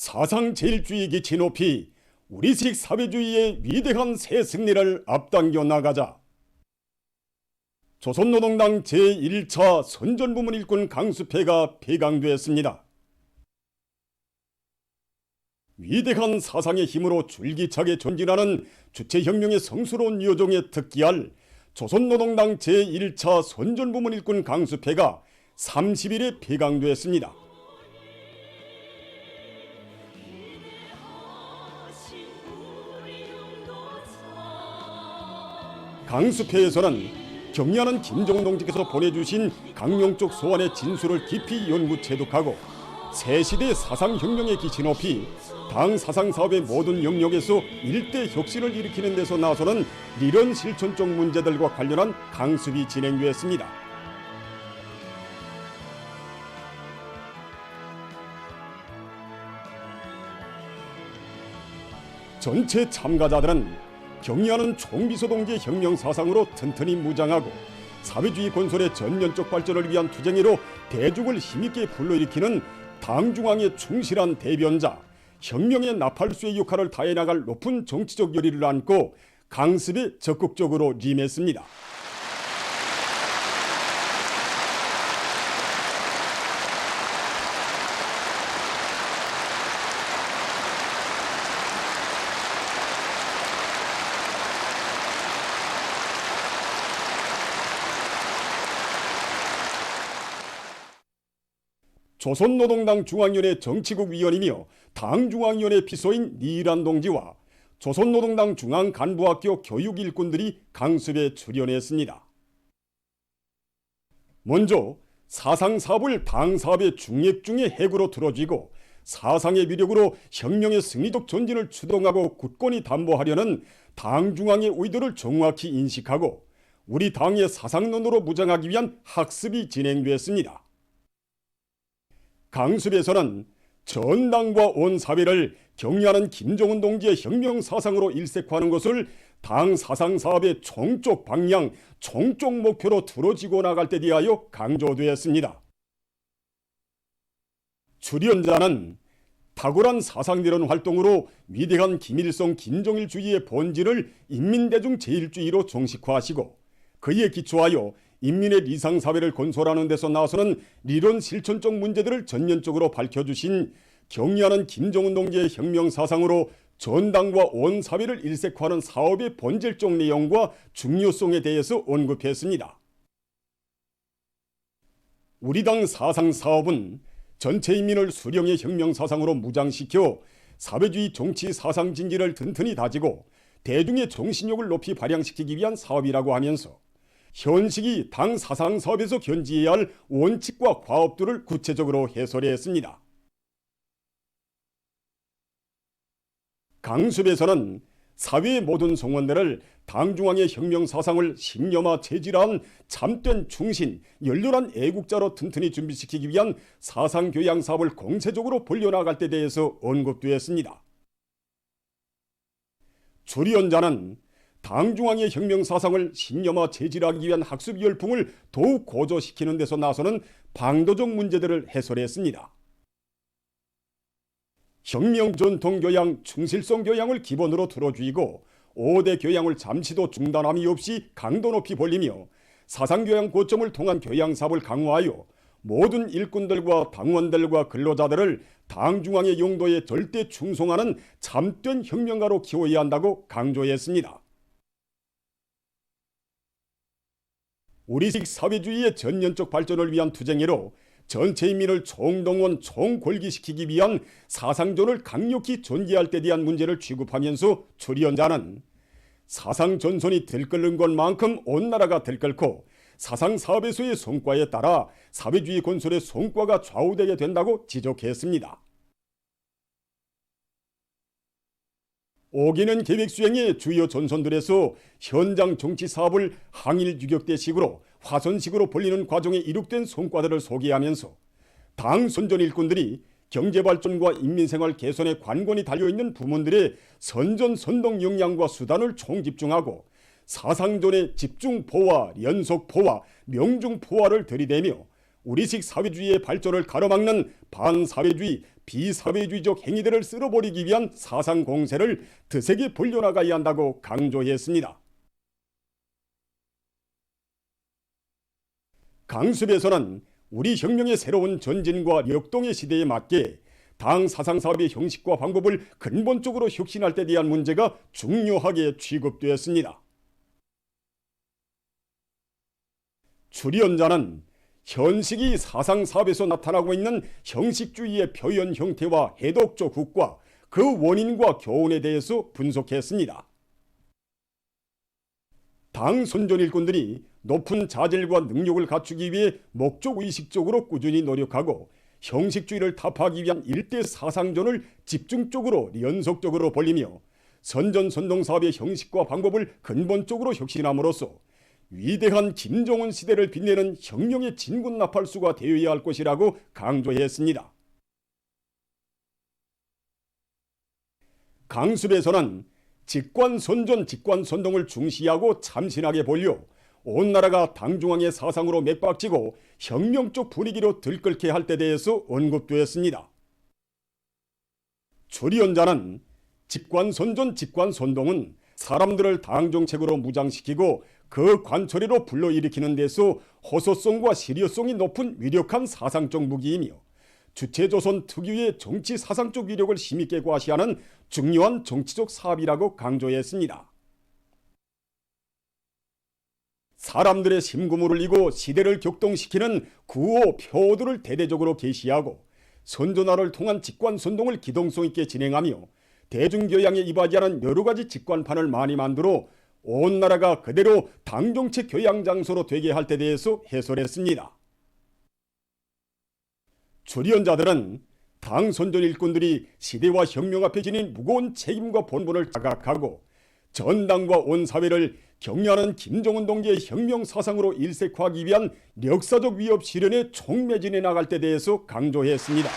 사상제일주의 기치 높이 우리식 사회주의의 위대한 새 승리를 앞당겨 나가자. 조선노동당 제1차 선전부문 일꾼 강수패가 폐강되었습니다. 위대한 사상의 힘으로 줄기차게 전진하는 주체혁명의 성스러운 여정에 특기할 조선노동당 제1차 선전부문 일꾼 강수패가 30일에 폐강되었습니다. 강수패에서는 경리하는 김정은 동지께서 보내주신 강용쪽 소환의 진술을 깊이 연구 체독하고 새시대 사상혁명의 기치 높이 당 사상사업의 모든 영역에서 일대 혁신을 일으키는 데서 나서는 리런 실천적 문제들과 관련한 강습이 진행되었습니다. 전체 참가자들은 경리하는 총비서동지의 혁명사상으로 튼튼히 무장하고 사회주의 건설의 전면적 발전을 위한 투쟁으로 대중을 힘있게 불러일으키는 당중앙의 충실한 대변자, 혁명의 나팔수의 역할을 다해나갈 높은 정치적 열의를 안고 강습에 적극적으로 임했습니다. 조선노동당 중앙위원회 정치국 위원이며 당중앙위원회 비서인 니일한 동지와 조선노동당 중앙간부학교 교육일꾼들이 강습에 출연했습니다. 먼저 사상사업을 당사업의 중핵 중의 핵으로 들어쥐고 사상의 위력으로 혁명의 승리적 전진을 추동하고 굳건히 담보하려는 당중앙의 의도를 정확히 인식하고 우리 당의 사상론으로 무장하기 위한 학습이 진행됐습니다. 강습에서는 전당과 온 사회를 경리하는 김정은 동지의 혁명 사상으로 일색화하는 것을 당 사상 사업의 총적 방향, 총적 목표로 두어지고 나갈 때 대하여 강조되었습니다. 출연자는 탁월한 사상이론 활동으로 위대한 김일성 김정일주의의 본질을 인민대중 제일주의로 정식화하시고 그에 기초하여 인민의 리상사회를 건설하는 데서 나서는 리론 실천적 문제들을 전면적으로 밝혀주신 경리하는 김정은 동지의 혁명사상으로 전당과 온 사회를 일색화하는 사업의 본질적 내용과 중요성에 대해서 언급했습니다. 우리 당 사상사업은 전체 인민을 수령의 혁명사상으로 무장시켜 사회주의 정치 사상 진지를 튼튼히 다지고 대중의 정신력을 높이 발양시키기 위한 사업이라고 하면서 현시기 당 사상사업에서 견지해야 할 원칙과 과업들을 구체적으로 해설했습니다. 강습에서는 사회의 모든 성원들을 당중앙의 혁명사상을 신념화 체질한 참된 충신, 열렬한 애국자로 튼튼히 준비시키기 위한 사상교양사업을 공세적으로 벌려나갈 때 대해서 언급되었습니다. 출연자는 당중앙의 혁명사상을 신념화 체질하기 위한 학습 열풍을 더욱 고조시키는 데서 나서는 방도적 문제들을 해설했습니다. 혁명 전통 교양, 충실성 교양을 기본으로 들어주이고 5대 교양을 잠시도 중단함이 없이 강도 높이 벌리며 사상교양 고점을 통한 교양사업을 강화하여 모든 일꾼들과 당원들과 근로자들을 당중앙의 용도에 절대 충성하는 참된 혁명가로 키워야 한다고 강조했습니다. 우리식 사회주의의 전면적 발전을 위한 투쟁으로 전체 인민을 총동원, 총궐기시키기 위한 사상전을 강력히 전개할 때 대한 문제를 취급하면서 출연자는 사상 전선이 들끓는 것만큼 온 나라가 들끓고 사상사업에서의 성과에 따라 사회주의 건설의 성과가 좌우되게 된다고 지적했습니다. 5기년 계획 수행의 주요 전선들에서 현장 정치 사업을 항일 유격대식으로 화선식으로 벌리는 과정에 이룩된 성과들을 소개하면서 당 선전 일꾼들이 경제발전과 인민생활 개선에 관건이 달려있는 부문들의 선전선동 역량과 수단을 총집중하고 사상전의 집중포화, 연속포화, 명중포화를 들이대며 우리식 사회주의의 발전을 가로막는 반사회주의, 비사회주의적 행위들을 쓸어버리기 위한 사상 공세를 드세게 벌려나가야 한다고 강조했습니다. 강습에서는 우리 혁명의 새로운 전진과 역동의 시대에 맞게 당 사상사업의 형식과 방법을 근본적으로 혁신할 때 대한 문제가 중요하게 취급되었습니다. 출연자는 현식이 사상사업에서 나타나고 있는 형식주의의 표현 형태와 해독적 국과 그 원인과 교훈에 대해서 분석했습니다. 당 선전 일꾼들이 높은 자질과 능력을 갖추기 위해 목적의식적으로 꾸준히 노력하고 형식주의를 타파하기 위한 일대 사상전을 집중적으로 연속적으로 벌리며 선전선동사업의 형식과 방법을 근본적으로 혁신함으로써 위대한 김정은 시대를 빛내는 혁명의 진군 나팔수가 되어야 할 것이라고 강조했습니다. 강습에서는 직관선전, 직관선동을 중시하고 참신하게 벌려 온 나라가 당중앙의 사상으로 맥박지고 혁명적 분위기로 들끓게 할 때 대해서 언급되었습니다. 출연자는 직관선전, 직관선동은 사람들을 당정책으로 무장시키고 그 관철회로 불러일으키는 데서 호소성과 실효성이 높은 위력한 사상적 무기이며 주체조선 특유의 정치 사상적 위력을 힘있게 과시하는 중요한 정치적 사업이라고 강조했습니다. 사람들의 심금을 울리고 시대를 격동시키는 구호, 표어들을 대대적으로 게시하고 선전화를 통한 직관선동을 기동성 있게 진행하며 대중교양에 이바지 않은 여러가지 직관판을 많이 만들어 온 나라가 그대로 당정책 교양 장소로 되게 할 때 대해서 해설했습니다. 출연자들은 당 선전 일꾼들이 시대와 혁명 앞에 지닌 무거운 책임과 본분을 자각하고 전당과 온 사회를 격려하는 김정은 동지의 혁명 사상으로 일색화하기 위한 역사적 위협 실현에 총매진해 나갈 때 대해서 강조했습니다.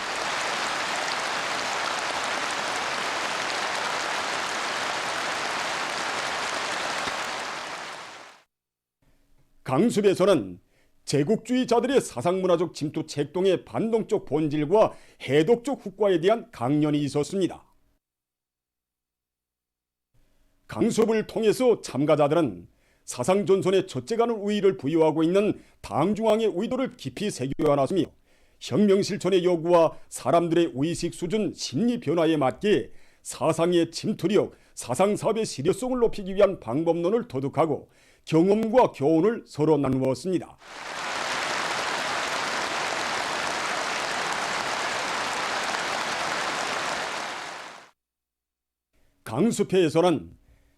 강습에서는 제국주의자들의 사상문화적 침투 책동의 반동적 본질과 해독적 후과에 대한 강연이 있었습니다. 강습을 통해서 참가자들은 사상전선에 젖재가는 우위를 부여하고 있는 당중앙의 의도를 깊이 새겨 나서며 혁명 실천의 요구와 사람들의 의식 수준, 심리 변화에 맞게 사상의 침투력, 사상사업의 실효성을 높이기 위한 방법론을 터득하고 경험과 교훈을 서로 나누었습니다. 강습회에서는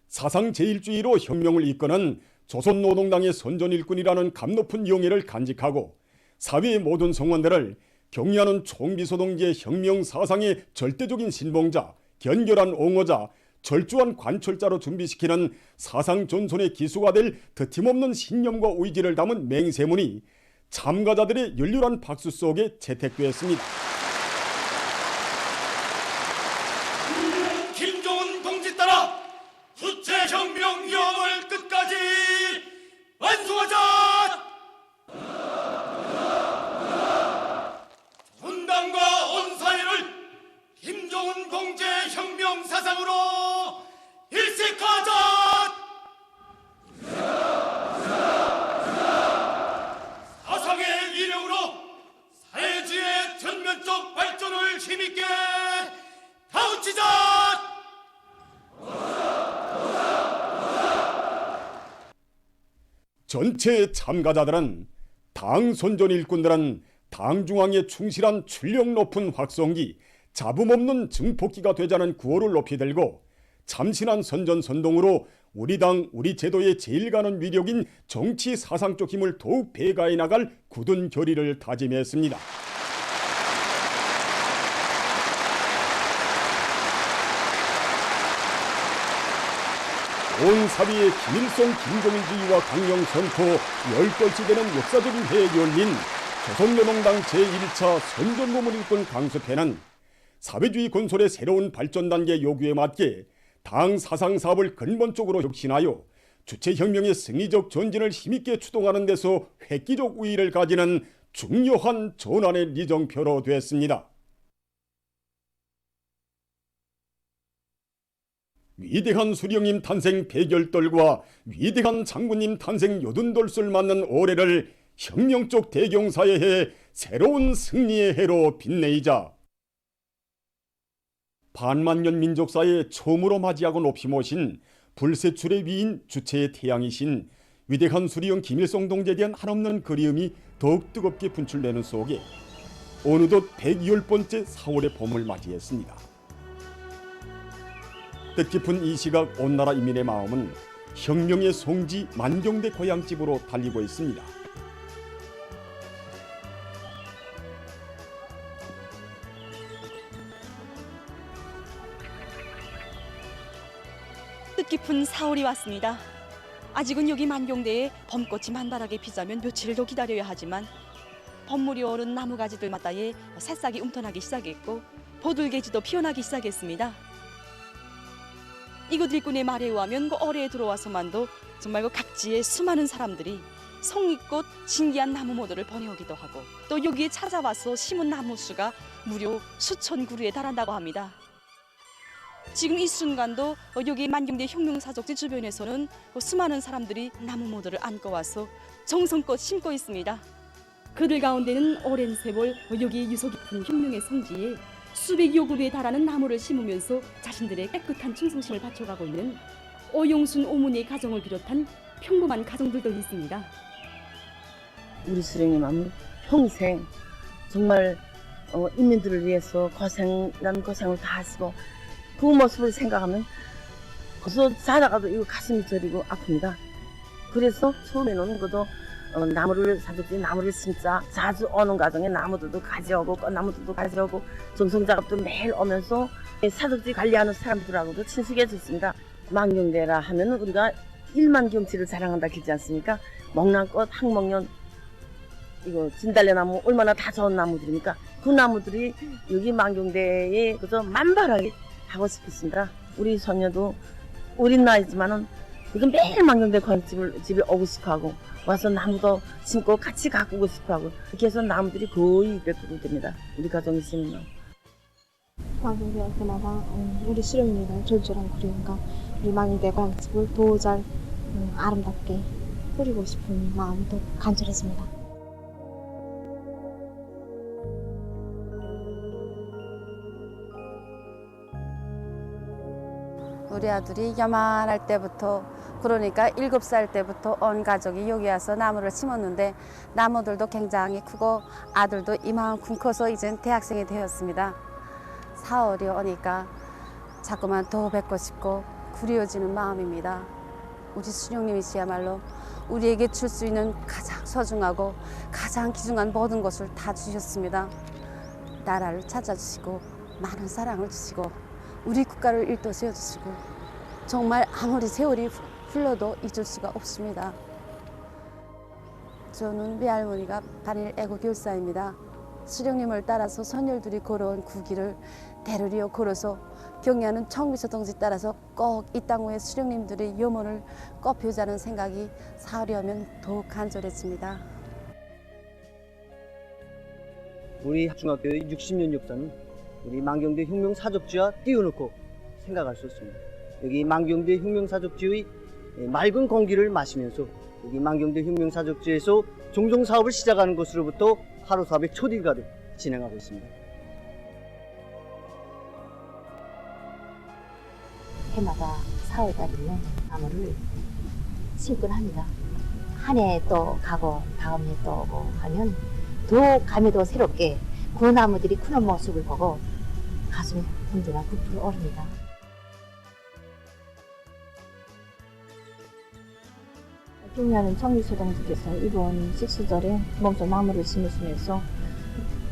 사상제일주의로 혁명을 이끄는 조선노동당의 선전일꾼이라는 값높은 영예를 간직하고 사회의 모든 성원들을 격려하는 총비서동지의 혁명 사상의 절대적인 신봉자, 견결한 옹호자, 절주한 관철자로 준비시키는 사상 전선의 기수가 될 드팀없는 신념과 의지를 담은 맹세문이 참가자들의 열렬한 박수 속에 채택되었습니다. 김정은 동지 따라 주체혁명 영을 끝까지 완수하자! 분당과 온 사회를 김정은 동지의 혁명 사상으로 일색하자! 사상의 이력으로 사회주의의 전면적 발전을 힘있게 다우치자! 전체 참가자들은 당 선전 일꾼들은 당중앙에 충실한 출력 높은 확성기, 잡음 없는 증폭기가 되자는 구호를 높이 들고 참신한 선전선동으로 우리 당, 우리 제도의 제일 가는 위력인 정치 사상적 힘을 더욱 배가해 나갈 굳은 결의를 다짐했습니다. 온 사회의 김일성 김정일주의와 강령 선포 10돌째 되는 역사적인 해에 열린 조선노동당 제1차 선전고문 일꾼 강습회는 사회주의 건설의 새로운 발전 단계 요구에 맞게 당 사상 사업을 근본적으로 혁신하여 주체혁명의 승리적 전진을 힘있게 추동하는 데서 획기적 우위를 가지는 중요한 전환의 리정표로 됐습니다. 위대한 수령님 탄생 100열돌과 위대한 장군님 탄생 80돌을 맞는 올해를 혁명적 대경사의 해, 새로운 승리의 해로 빛내이자 반만년 민족사에 처음으로 맞이하고 높이 모신 불세출의 위인 주체의 태양이신 위대한 수리형 김일성 동지에 대한 한없는 그리움이 더욱 뜨겁게 분출되는 속에 어느덧 110번째 4월의 봄을 맞이했습니다. 뜻깊은 이 시각 온 나라 인민의 마음은 혁명의 성지 만경대 고향집으로 달리고 있습니다. 뜻깊은 4월이 왔습니다. 아직은 여기 만경대에 봄꽃이 만발하게 피자면 며칠을 더 기다려야 하지만 봄물이 오른 나무가지들마다에 새싹이 움터나기 시작했고 보들개지도 피어나기 시작했습니다. 이곳 일꾼의 말에 의하면 그 어뢰에 들어와서만도 정말 그 각지의 수많은 사람들이 송이꽃 신기한 나무 모들을 보내오기도 하고 또 여기에 찾아와서 심은 나무 수가 무려 수천 그루에 달한다고 합니다. 지금 이 순간도 여기 만경대 혁명사적지 주변에서는 수많은 사람들이 나무 모들을 안고 와서 정성껏 심고 있습니다. 그들 가운데는 오랜 세월 여기 유서 깊은 혁명의 성지에 수백여 그루에 달하는 나무를 심으면서 자신들의 깨끗한 충성심을 바쳐가고 있는 오용순 오문의 가정을 비롯한 평범한 가정들도 있습니다. 우리 수령님은 평생 정말 인민들을 위해서 고생이라는 고생을 다 하시고 그 모습을 생각하면 벌써 살아가도 이거 가슴이 저리고 아픕니다. 그래서 처음에는 그도 나무를 사족지 나무를 심자 자주 오는 과정에 나무들도 가져오고 꽃나무들도 가져오고 정성작업도 매일 오면서 사족지 관리하는 사람들하고도 친숙해졌습니다. 만경대라 하면 우리가 1만 경치를 자랑한다 그러지 않습니까? 목란꽃, 항목련, 이거 진달래나무 얼마나 다 좋은 나무들입니까? 그 나무들이 여기 만경대에 그저 만발하게 하고 싶었습니다. 우리 손녀도 어린 나이지만은 이거 매일 만경대 집에 오고 싶어하고 와서 나무도 심고 같이 가꾸고 싶어하고 이렇게 해서 나무들이 거의 200그루 됩니다. 우리 가정이 심은 나무. 만경대 올 때마다 우리 수령님의 절절한 그리움과 우리 만경대 고향집을 더 잘 아름답게 꾸리고 싶은 마음이 더 간절해집니다. 우리 아들이 야만할 때부터 그러니까 7살 때부터 온 가족이 여기 와서 나무를 심었는데 나무들도 굉장히 크고 아들도 이만큼 커서 이젠 대학생이 되었습니다. 4월이 오니까 자꾸만 더 뵙고 싶고 그리워지는 마음입니다. 우리 수령님이시야말로 우리에게 줄 수 있는 가장 소중하고 가장 귀중한 모든 것을 다 주셨습니다. 나라를 찾아주시고 많은 사랑을 주시고 우리 국가를 일도 세워주시고 정말 아무리 세월이 흘러도 잊을 수가 없습니다. 저는 외할머니가 반일 애국교사입니다. 수령님을 따라서 선열들이 걸어온 그 길을 대를 이어 걸어서 경의하는 청미서 동지 따라서 꼭 이 땅 위에 수령님들의 염원을 꼽혀자는 생각이 사흘이 오면 더욱 간절해집니다. 우리 중학교의 60년 역사는 우리 만경대 혁명사적지와 띄워놓고 생각할 수 없습니다. 여기 만경대 혁명사적지의 맑은 공기를 마시면서 여기 만경대 혁명사적지에서 종종 사업을 시작하는 것으로부터 하루 사업의 초일가를 진행하고 있습니다. 해마다 4월달이면 나무를 심곤 합니다. 한 해 또 가고 다음 해 또 오고 하면 더 감회도 새롭게 그 나무들이 크는 모습을 보고 가슴이 언제나 부풀어 오릅니다. 경의하는 청미서 동지께서 이번 식수절에 몸소 나무를 심으시면서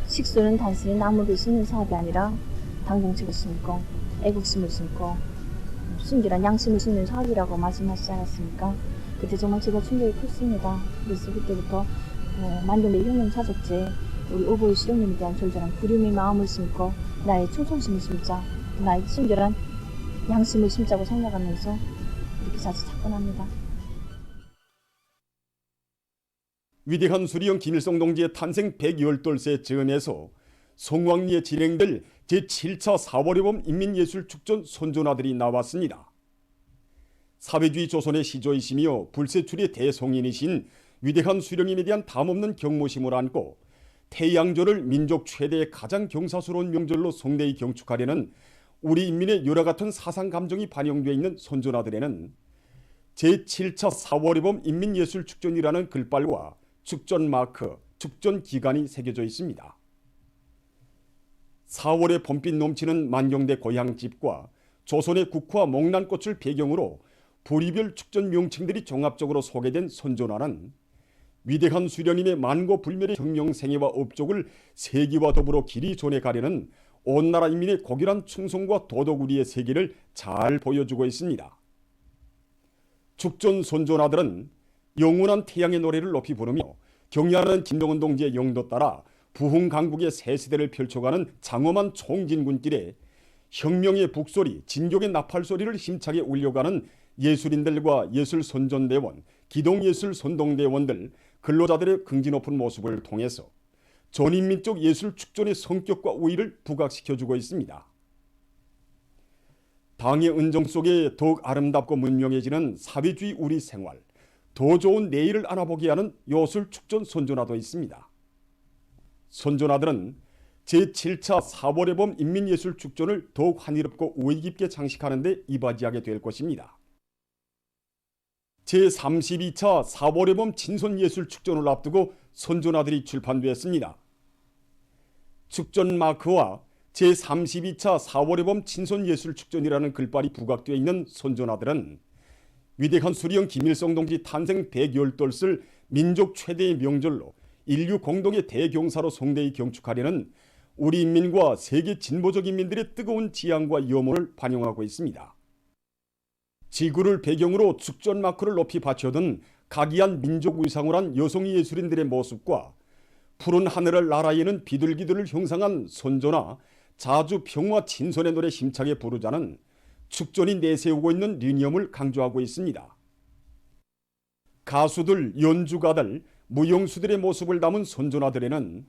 식수는 단순히 나무를 심는 사업이 아니라 당정책을 심고 애국심을 심고 순결한 양심을 심는 사업이라고 말씀하시지 않았습니까? 그때 정말 제가 충격이 컸습니다. 그래서 그때부터 만경대 혁명사적지에 우리 오보의 수령님에 대한 절절한 그리움의 마음을 심고 나의 충성심을 심자, 나의 순결한 양심을 심자고 생각하면서 이렇게 자주 찾곤 합니다. 위대한 수리형 김일성 동지의 탄생 112세 즈음에서 성황리에 진행될 제7차 4월해범 인민예술축전 선전아들이 나왔습니다. 사회주의 조선의 시조이시며 불세출의 대성인이신 위대한 수령님에 대한 담없는 경모심을 안고 태양절을 민족 최대의 가장 경사스러운 명절로 성대히 경축하려는 우리 인민의 열화 같은 사상 감정이 반영되어 있는 선전아들에는 제7차 4월해범 인민예술축전이라는 글발과 축전 마크, 축전 기간이 새겨져 있습니다. 4월의 봄빛 넘치는 만경대 고향집과 조선의 국화 목란꽃을 배경으로 부리별 축전 명칭들이 종합적으로 소개된 선전화는 위대한 수령님의 만고불멸의 혁명생애와 업적을 세기와 더불어 길이 전해가려는 온 나라 인민의 고결한 충성과 도덕우리의 세계를 잘 보여주고 있습니다. 축전 선전화들은 영원한 태양의 노래를 높이 부르며 경야하는 김정은 동지의 영도 따라 부흥 강국의 새 시대를 펼쳐가는 장엄한 총진군길에 혁명의 북소리, 진격의 나팔소리를 힘차게 울려가는 예술인들과 예술선전대원, 기동예술선동대원들, 근로자들의 긍지 높은 모습을 통해서 전인민족 예술축전의 성격과 우위를 부각시켜주고 있습니다. 당의 은정 속에 더욱 아름답고 문명해지는 사회주의 우리 생활, 더 좋은 내일을 안아보게 하는 요술축전 선전화도 있습니다. 선전화들은 제7차 4월해범 인민예술축전을 더욱 한이롭고 우위 깊게 장식하는 데 이바지하게 될 것입니다. 제32차 4월해범 친선예술축전을 앞두고 선전화들이 출판되었습니다. 축전 마크와 제32차 4월해범 친선예술축전이라는 글발이 부각되어 있는 선전화들은 위대한 수령 김일성 동지 탄생 112을 민족 최대의 명절로 인류 공동의 대경사로 성대히 경축하려는 우리 인민과 세계 진보적 인민들의 뜨거운 지향과 염원을 반영하고 있습니다. 지구를 배경으로 축전 마크를 높이 받쳐든 각이한 민족 의상을 한 여성 예술인들의 모습과 푸른 하늘을 날아이는 비둘기들을 형상한 선전화 자주 평화 친선의 노래 힘차게 부르자는 축전이 내세우고 있는 리념을 강조하고 있습니다. 가수들, 연주가들, 무용수들의 모습을 담은 선전화들에는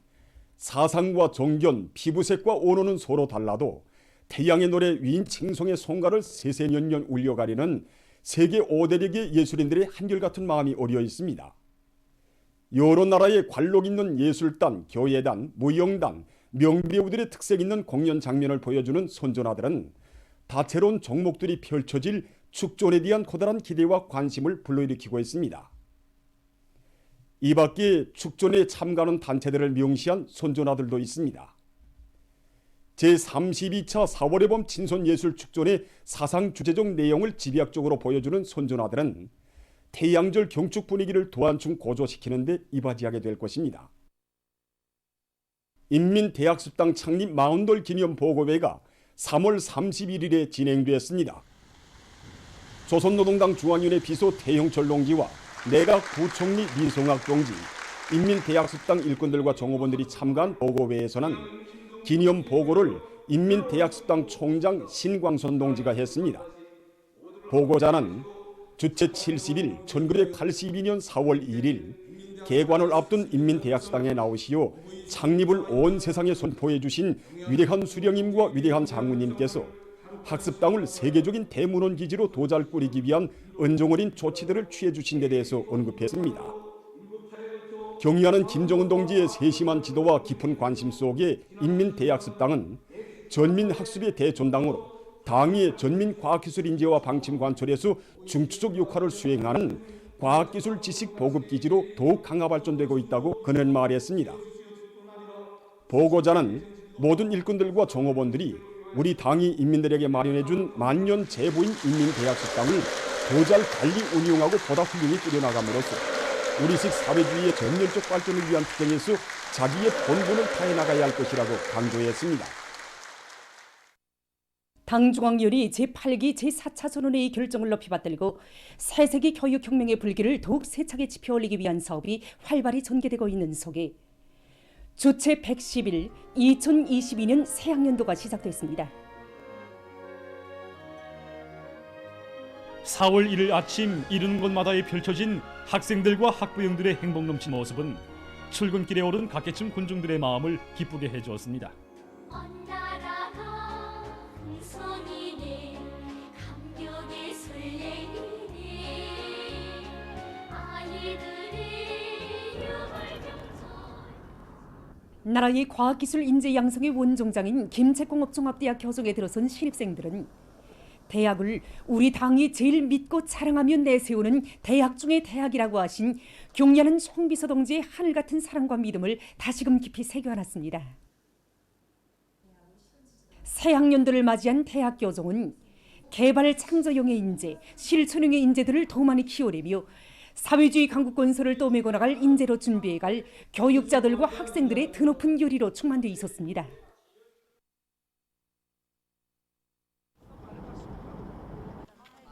사상과 정견, 피부색과 언어는 서로 달라도 태양의 노래 위인 칭송의 송가를 세세년년 울려가리는 세계 5대륙의 예술인들의 한결같은 마음이 어려 있습니다. 여러 나라의 관록 있는 예술단, 교예단, 무용단, 명배우들의 특색 있는 공연 장면을 보여주는 선전화들은 다채로운 종목들이 펼쳐질 축전에 대한 커다란 기대와 관심을 불러일으키고 있습니다. 이 밖에 축전에 참가하는 단체들을 명시한 선전화들도 있습니다. 제32차 4월해범 친선예술축전의 사상 주제적 내용을 집약적으로 보여주는 선전화들은 태양절 경축 분위기를 도안충 고조시키는 데 이바지하게 될 것입니다. 인민대학습당 창립 40돌 기념 보고회가 3월 31일에 진행되었습니다. 조선노동당 중앙위원회 비서 태형철 동지와 내각 부총리 민성학 동지, 인민대학습당 일꾼들과 종업원들이 참가한 보고회에서는 기념 보고를 인민대학습당 총장 신광선 동지가 했습니다. 보고자는 주체 70일 1982년 4월 1일 개관을 앞둔 인민대학습당에 나오시어 창립을 온 세상에 선포해 주신 위대한 수령님과 위대한 장군님께서 학습당을 세계적인 대문헌 기지로 도잘 꾸리기 위한 은종어린 조치들을 취해 주신 데 대해서 언급했습니다. 경의하는 김정은 동지의 세심한 지도와 깊은 관심 속에 인민대학습당은 전민학습의 대전당으로 당의 전민과학기술인재와 방침 관철에서 중추적 역할을 수행하는 과학기술 지식 보급기지로 더욱 강화 발전되고 있다고 그는 말했습니다. 보고자는 모든 일꾼들과 종업원들이 우리 당이 인민들에게 마련해준 만년 제보인 인민대학습당을 더 잘 관리 운영하고 보다 훌륭히 꾸려나감으로써 우리식 사회주의의 전면적 발전을 위한 투쟁에서 자기의 본분을 다해 나가야 할 것이라고 강조했습니다. 당중앙위원회 제8기 제4차 선언회의 결정을 높이 받들고 새세기 교육혁명의 불길을 더욱 세차게 지펴올리기 위한 사업이 활발히 전개되고 있는 속에 주체 110일 2022년 새학년도가 시작됐습니다. 4월 1일 아침 이른 곳마다에 펼쳐진 학생들과 학부형들의 행복 넘치는 모습은 출근길에 오른 각계층 군중들의 마음을 기쁘게 해주었습니다. 나라의 과학기술 인재 양성의 원종장인 김책공업종합대학 교정에 들어선 신입생들은 대학을 우리 당이 제일 믿고 자랑하며 내세우는 대학 중의 대학이라고 하신 경려하는 송비서 동지의 하늘같은 사랑과 믿음을 다시금 깊이 새겨안았습니다. 새 학년들을 맞이한 대학 교정은 개발 창조형의 인재, 실천형의 인재들을 더 많이 키워내며 사회주의 강국 건설을 떠매고 나갈 인재로 준비해갈 교육자들과 학생들의 드높은 결의로 충만되어 있었습니다.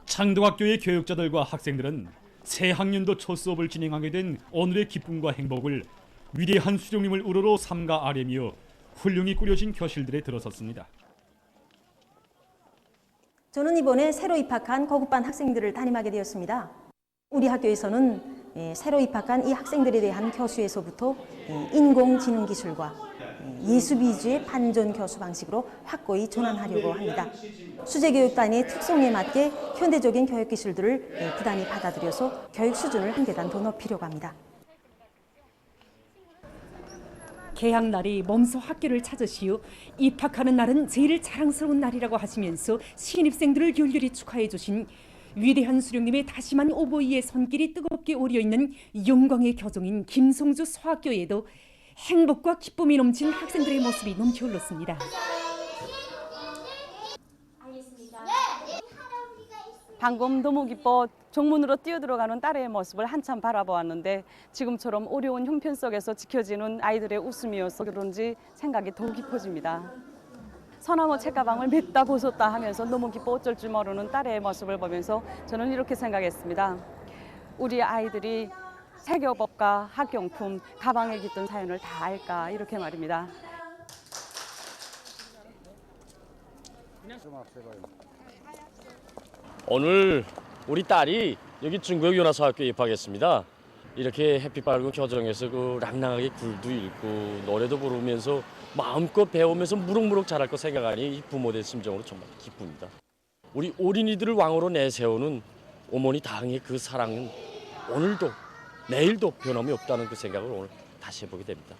창동학교의 교육자들과 학생들은 새 학년도 첫 수업을 진행하게 된 오늘의 기쁨과 행복을 위대한 수령님을 우러러 삼가 아뢰며 훌륭히 꾸려진 교실들에 들어섰습니다. 저는 이번에 새로 입학한 고급반 학생들을 담임하게 되었습니다. 우리 학교에서는 새로 입학한 이 학생들에 대한 교수에서부터 인공지능 기술과 예습 위주의 반전 교수 방식으로 확고히 전환하려고 합니다. 수재교육단의 특성에 맞게 현대적인 교육 기술들을 부단히 받아들여서 교육 수준을 한 계단 더 높이려고 합니다. 개학날이 몸소 학교를 찾으시오 입학하는 날은 제일 자랑스러운 날이라고 하시면서 신입생들을 열렬히 축하해 주신 위대한 수령님의 다시만 오보이의 손길이 뜨겁게 오려있는 영광의 교정인 김송주 소학교에도 행복과 기쁨이 넘친 학생들의 모습이 넘쳐 흘렀습니다. 방금 너무 기뻐 정문으로 뛰어들어가는 딸의 모습을 한참 바라보았는데 지금처럼 어려운 형편 속에서 지켜지는 아이들의 웃음이어서 그런지 생각이 더 깊어집니다. 소나무 책가방을 맸다 벗었다 하면서 너무 기뻐 어쩔 줄 모르는 딸의 모습을 보면서 저는 이렇게 생각했습니다. 우리 아이들이 세교복과 학용품, 가방에 깃든 사연을 다 알까 이렇게 말입니다. 오늘 우리 딸이 여기 중구역 윤화사학교에 입학했습니다. 이렇게 햇빛 밝은 교정에서 그 랑랑하게 글도 읽고 노래도 부르면서 마음껏 배우면서 무럭무럭 자랄 거 생각하니 이 부모들 심정으로 정말 기쁩니다. 우리 어린이들을 왕으로 내세우는 어머니 당의 그 사랑은 오늘도 내일도 변함이 없다는 그 생각을 오늘 다시 해보게 됩니다.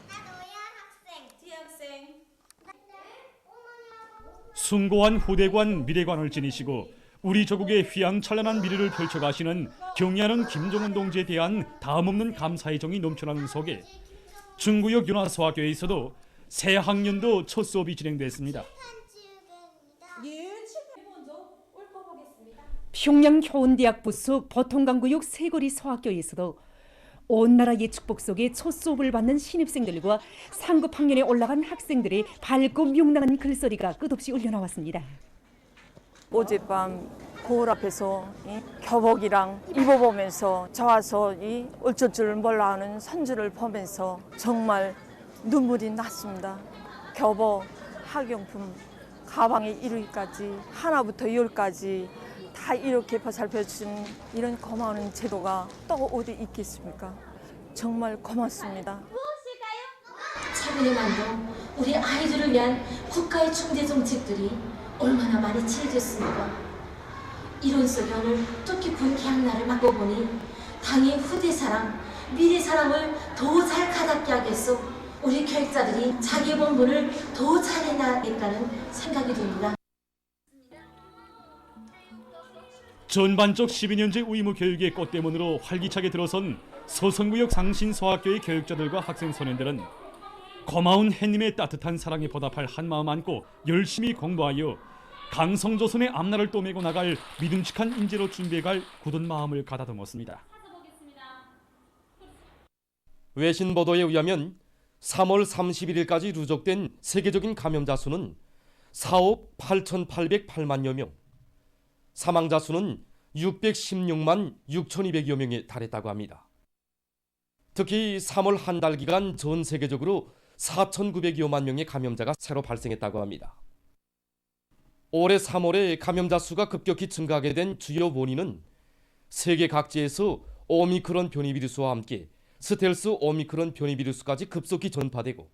숭고한 후대관 미래관을 지니시고 우리 조국의 휘황찬란한 미래를 펼쳐가시는 경리하는 김정은 동지에 대한 다음없는 감사의 정이 넘쳐나는 속에 중구역 윤화소학교에서도 새 학년도 첫 수업이 진행됐습니다. 평양 효원대학 부속 보통강구역 세거리 소학교에서도 온 나라의 축복 속에 첫 수업을 받는 신입생들과 상급 학년에 올라간 학생들의 밝고 명랑한 글소리가 끝없이 울려나왔습니다. 어젯밤 거울 앞에서 교복이랑 입어보면서 저와서 어쩔 줄 몰라 하는 손주를 보면서 정말 눈물이 났습니다. 교복, 학용품, 가방에 이르기까지 하나부터 열까지 다 이렇게 보살펴주신 이런 고마운 제도가 또 어디 있겠습니까? 정말 고맙습니다. 최근에 만든 우리 아이들을 위한 국가의 중대 정책들이 얼마나 많이 취해졌습니까? 이런 속에 오늘 뜻깊은 개학날을 맞고 보니 당의 후대 사랑, 미래 사랑을 더 잘 가닿게 하기 위해서 우리 교육자들이 자기 본분을 더 잘해나가겠다는 생각이 듭니다. 전반적 12년제 의무 교육의 꽃대문으로 활기차게 들어선 서성구역 상신소학교의 교육자들과 학생 소년들은 고마운 햇님의 따뜻한 사랑에 보답할 한마음 안고 열심히 공부하여 강성조선의 앞날을 떠매고 나갈 믿음직한 인재로 준비해갈 굳은 마음을 가다듬었습니다. 외신 보도에 의하면 3월 31일까지 누적된 세계적인 감염자 수는 4억 8,808만여 명, 사망자 수는 616만 6,200여 명에 달했다고 합니다. 특히 3월 한 달 기간 전 세계적으로 4,900여만 명의 감염자가 새로 발생했다고 합니다. 올해 3월에 감염자 수가 급격히 증가하게 된 주요 원인은 세계 각지에서 오미크론 변이 비루스와 함께 스텔스 오미크론 변이 비루스까지 급속히 전파되고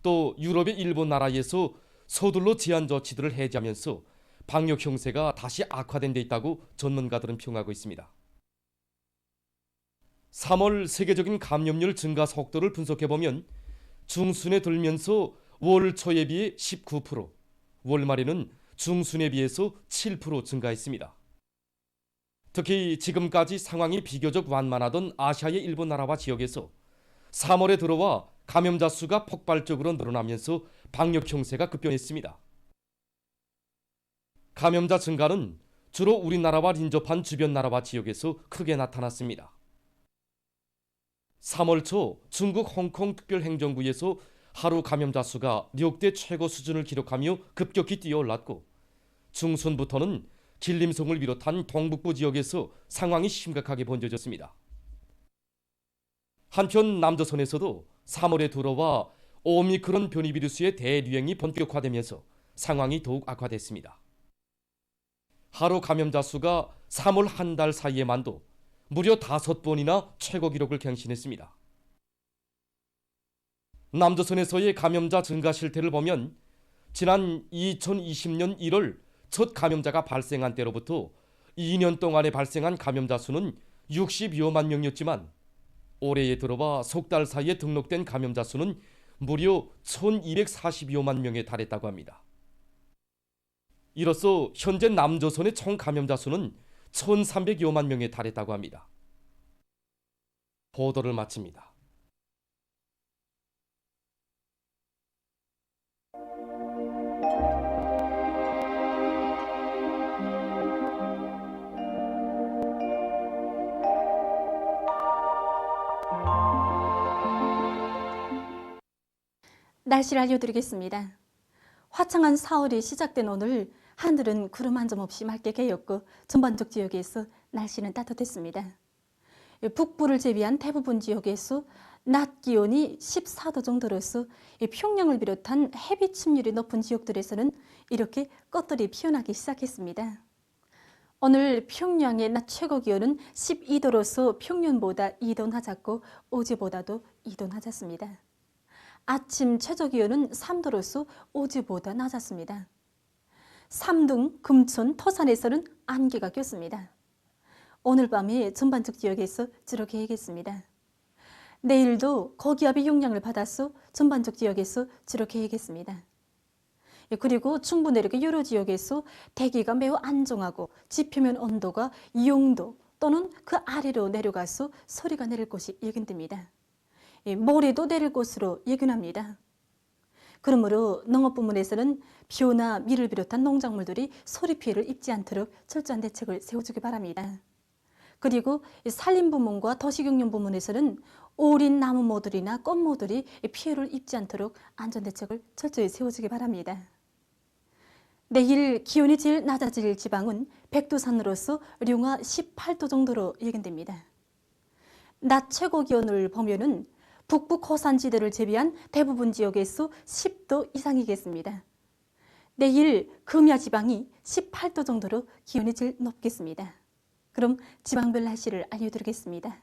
또 유럽의 일부 나라에서 서둘러 제한 조치들을 해제하면서 방역 형세가 다시 악화된 데 있다고 전문가들은 평하고 있습니다. 3월 세계적인 감염률 증가 속도를 분석해보면 중순에 들면서 월 초에 비해 19%, 월 말에는 중순에 비해서 7% 증가했습니다. 특히 지금까지 상황이 비교적 완만하던 아시아의 일부 나라와 지역에서 3월에 들어와 감염자 수가 폭발적으로 늘어나면서 방역 형세가 급변했습니다. 감염자 증가는 주로 우리나라와 인접한 주변 나라와 지역에서 크게 나타났습니다. 3월 초 중국 홍콩 특별행정구에서 하루 감염자 수가 역대 최고 수준을 기록하며 급격히 뛰어올랐고 중순부터는 길림성을 비롯한 동북부 지역에서 상황이 심각하게 번져졌습니다. 한편 남조선에서도 3월에 들어와 오미크론 변이 비루스의 대유행이 본격화되면서 상황이 더욱 악화됐습니다. 하루 감염자 수가 3월 한 달 사이에만도 무려 5번이나 최고 기록을 갱신했습니다. 남조선에서의 감염자 증가 실태를 보면 지난 2020년 1월 첫 감염자가 발생한 때로부터 2년 동안에 발생한 감염자 수는 60여만 명이었지만 올해에 들어와 석 달 사이에 등록된 감염자 수는 무려 1240여만 명에 달했다고 합니다. 이로써 현재 남조선의 총 감염자 수는 1300여만 명에 달했다고 합니다. 보도를 마칩니다. 날씨를 알려드리겠습니다. 화창한 4월이 시작된 오늘 하늘은 구름 한 점 없이 맑게 개였고 전반적 지역에서 날씨는 따뜻했습니다. 북부를 제외한 대부분 지역에서 낮 기온이 14도 정도로서 평양을 비롯한 해비 침률이 높은 지역들에서는 이렇게 꽃들이 피어나기 시작했습니다. 오늘 평양의 낮 최고 기온은 12도로서 평년보다 2도 낮았고 어제보다도 2도 낮았습니다. 아침 최저 기온은 3도로서 어제보다 낮았습니다. 삼등, 금천, 토산에서는 안개가 꼈습니다. 오늘 밤에 전반적 지역에서 주로 개겠습니다. 내일도 고기압의 영향을 받아서 전반적 지역에서 주로 개겠습니다. 그리고 중부 내륙의 여러 지역에서 대기가 매우 안정하고 지표면 온도가 0도 또는 그 아래로 내려가서 소리가 내릴 것이 예견됩니다. 모레도 내릴 것으로 예견합니다. 그러므로 농업 부문에서는 벼나 밀을 비롯한 농작물들이 소리 피해를 입지 않도록 철저한 대책을 세워주기 바랍니다. 그리고 산림 부문과 도시경영 부문에서는 오린 나무 모들이나 꽃 모들이 피해를 입지 않도록 안전 대책을 철저히 세워주기 바랍니다. 내일 기온이 제일 낮아질 지방은 백두산으로서 룡화 18도 정도로 예견됩니다. 낮 최고 기온을 보면은 북부 고산지대를 제외한 대부분 지역에서 10도 이상이겠습니다. 내일 금야 지방이 18도 정도로 기온이 제일 높겠습니다. 그럼 지방별 날씨를 알려드리겠습니다.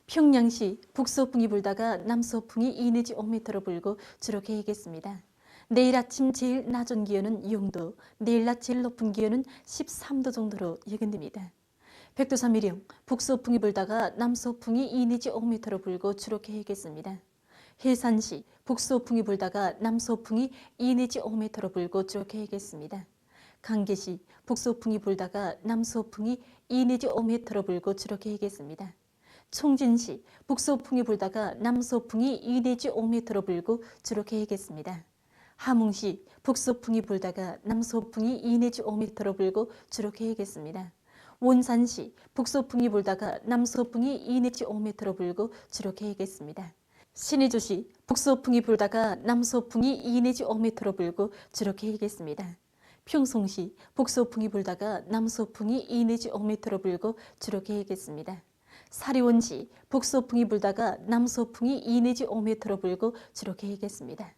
평양시 북서풍이 불다가 남서풍이 2 내지 5m로 불고 주로 개겠습니다. 내일 아침 제일 낮은 기온은 0도, 내일 낮 제일 높은 기온은 13도 정도로 예견됩니다. 백두산 미령, 북서풍이 불다가 남서풍이 2 내지 5m로 불고 주로 개겠습니다. 해산시, 북서풍이 불다가 남서풍이 2 내지 5m로 불고 주로 개겠습니다. 강계시, 북서풍이 불다가 남서풍이 2 내지 5m로 불고 주로 개겠습니다. 총진시, 북서풍이 불다가 남서풍이 2 내지 5m로 불고 주로 개겠습니다. 함흥시, 북서풍이 불다가 남서풍이 2 내지 5m로 불고 주로 개겠습니다. 원산시, 북서풍이 불다가 남서풍이 2 내지 5m로 불고 주로 개겠습니다. 신의주시, 북서풍이 불다가 남서풍이 2 내지 5m로 불고 주로 개겠습니다. 평송시, 북서풍이 불다가 남서풍이 2 내지 5m로 불고 주로 개겠습니다. 사리원시, 북서풍이 불다가 남서풍이 2 내지 5m로 불고 주로 개겠습니다.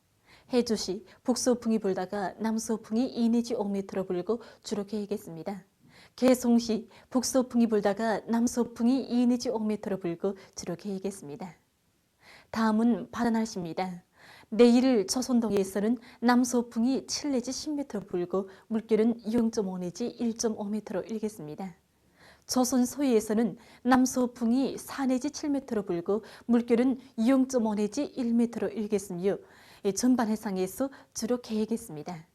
해주시, 북서풍이 불다가 남서풍이 2 내지 5m로 불고 주로 개겠습니다. 개송시 북서풍이 불다가 남서풍이 2 내지 5m로 불고 주로 계획했습니다. 다음은 바다 날씨입니다. 내일 조선동해에서는 남서풍이 7 내지 10m로 불고 물결은 0.5 내지 1.5m로 일겠습니다. 조선 소해에서는 남서풍이 4 내지 7m로 불고 물결은 0.5 내지 1m로 일겠으며 전반 해상에서 주로 계획했습니다.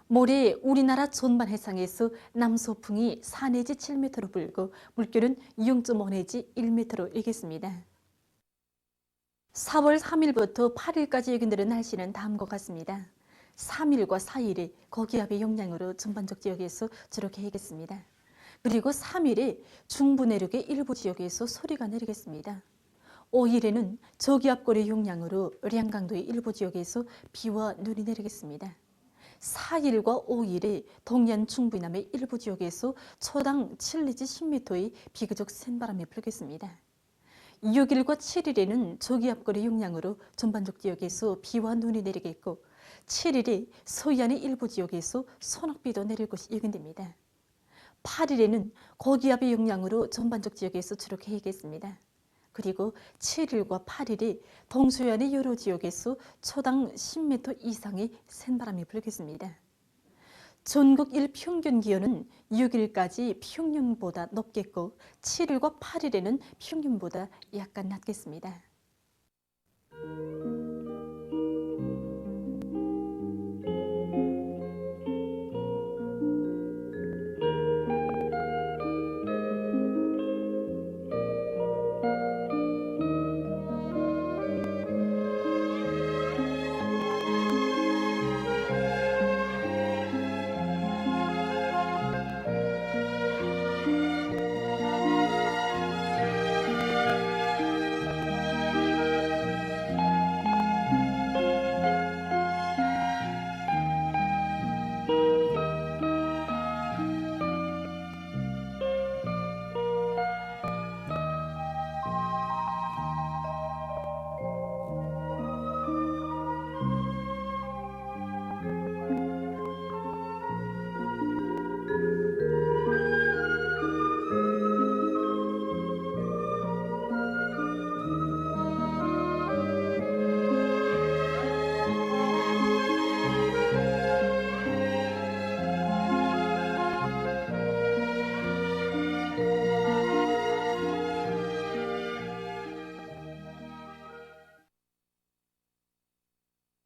모레 우리나라 전반 해상에서 남서풍이 4 내지 7m로 불고 물결은 0.5 내지 1m로 일겠습니다. 4월 3일부터 8일까지 여기들은 날씨는 다음과 같습니다. 3일과 4일에 고기압의 영향으로 전반적 지역에서 주로 계획했습니다. 그리고 3일에 중부 내륙의 일부 지역에서 소리가 내리겠습니다. 5일에는 저기압골의 영향으로 량강도의 일부 지역에서 비와 눈이 내리겠습니다. 4일과 5일에 동해안 중부 남의 일부 지역에서 초당 7 내지 10m의 비교적 센 바람이 불겠습니다. 6일과 7일에는 저기압골의 영향으로 전반적 지역에서 비와 눈이 내리겠고 7일에 서해안의 일부 지역에서 소낙비도 내릴 것이 예견됩니다. 8일에는 고기압의 영향으로 전반적 지역에서 주로 계획했습니다. 그리고 7일과 8일에 동서해안의 여러 지역에서 초당 10m 이상의 센 바람이 불겠습니다. 전국 일평균 기온은 6일까지 평년보다 높겠고 7일과 8일에는 평년보다 약간 낮겠습니다.